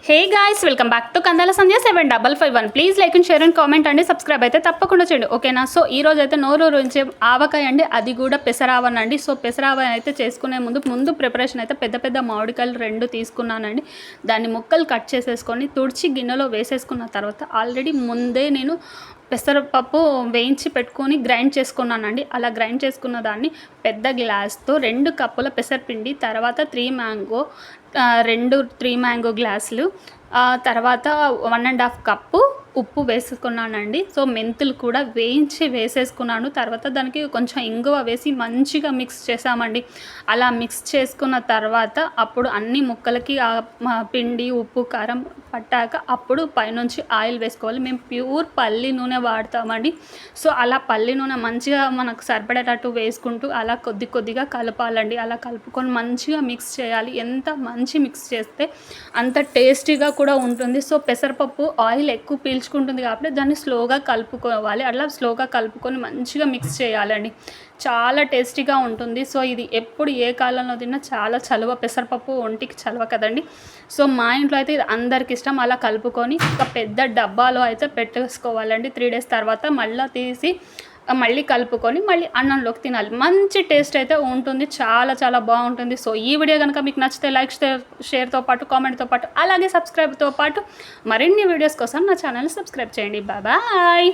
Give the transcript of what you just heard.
Hey guys, welcome back to Kandala Sandhya 7551. Please like and share and comment అండి, subscribe అయితే తప్పకుండా చేయండి, ఓకేనా. సో ఈ రోజు అయితే నోరూరించే ఆవకాయ అండి, అది కూడా పెసరావనండి. సో పెసరావ అయితే చేసుకునే ముందు ప్రిపరేషన్ అయితే పెద్ద మామిడికాయలు 2 తీసుకున్నానండి. దాన్ని ముక్కలు కట్ చేసేసుకొని తుడిచి గిన్నెలో వేసేసుకున్న తర్వాత ఆల్రెడీ ముందే నేను పెసరపప్పు వేయించి పెట్టుకొని గ్రైండ్ చేసుకున్నానండి. అలా గ్రైండ్ చేసుకున్న దాన్ని పెద్ద గ్లాస్తో 2 కప్పుల పెసరపిండి, తర్వాత 3 మ్యాంగో గ్లాసులు, తర్వాత 1.5 కప్పు ఉప్పు వేసుకున్నానండి. సో మెంతులు కూడా వేయించి వేసేసుకున్నాను. తర్వాత దానికి కొంచెం ఇంగువ వేసి మంచిగా మిక్స్ చేసామండి. అలా మిక్స్ చేసుకున్న తర్వాత అప్పుడు అన్ని ముక్కలకి పిండి, ఉప్పు, కారం పట్టాక అప్పుడు పైనుంచి ఆయిల్ వేసుకోవాలి. మేము ప్యూర్ పల్లి నూనె వాడతామండి. సో అలా పల్లి నూనె మంచిగా మనకు సరిపడేటట్టు వేసుకుంటూ అలా కొద్దిగా కలపాలండి. అలా కలుపుకొని మంచిగా మిక్స్ చేయాలి. ఎంత మంచి మిక్స్ చేస్తే అంత టేస్టీగా కూడా ఉంటుంది. సో పెసరపప్పు ఆయిల్ ఎక్కువ పీల్చుకుంటుంది కాబట్టి దాన్ని స్లోగా కలుపుకోవాలి. అలా స్లోగా కలుపుకొని మంచిగా మిక్స్ చేయాలండి. చాలా టేస్టీగా ఉంటుంది. సో ఇది ఎప్పుడు ఏ కాలంలో తిన్నా చాలా చలువ, పెసరపప్పు ఒంటికి చలువ కదండి. సో మా ఇంట్లో అయితే ఇది అందరికి ఇష్టం. అలా కలుపుకొని ఒక పెద్ద డబ్బాలో అయితే పెట్టేసుకోవాలండి. 3 days తర్వాత మళ్ళీ తీసి మళ్ళీ కలుపుకొని మళ్ళీ అన్నంలోకి తినాలి. మంచి టేస్ట్ అయితే ఉంటుంది, చాలా బాగుంటుంది. సో ఈ వీడియో కనుక మీకు నచ్చితే లైక్, షేర్తో పాటు కామెంట్తో పాటు అలాగే సబ్స్క్రైబ్తో పాటు మరిన్ని వీడియోస్ కోసం నా ఛానల్ని సబ్స్క్రైబ్ చేయండి. బాయ్.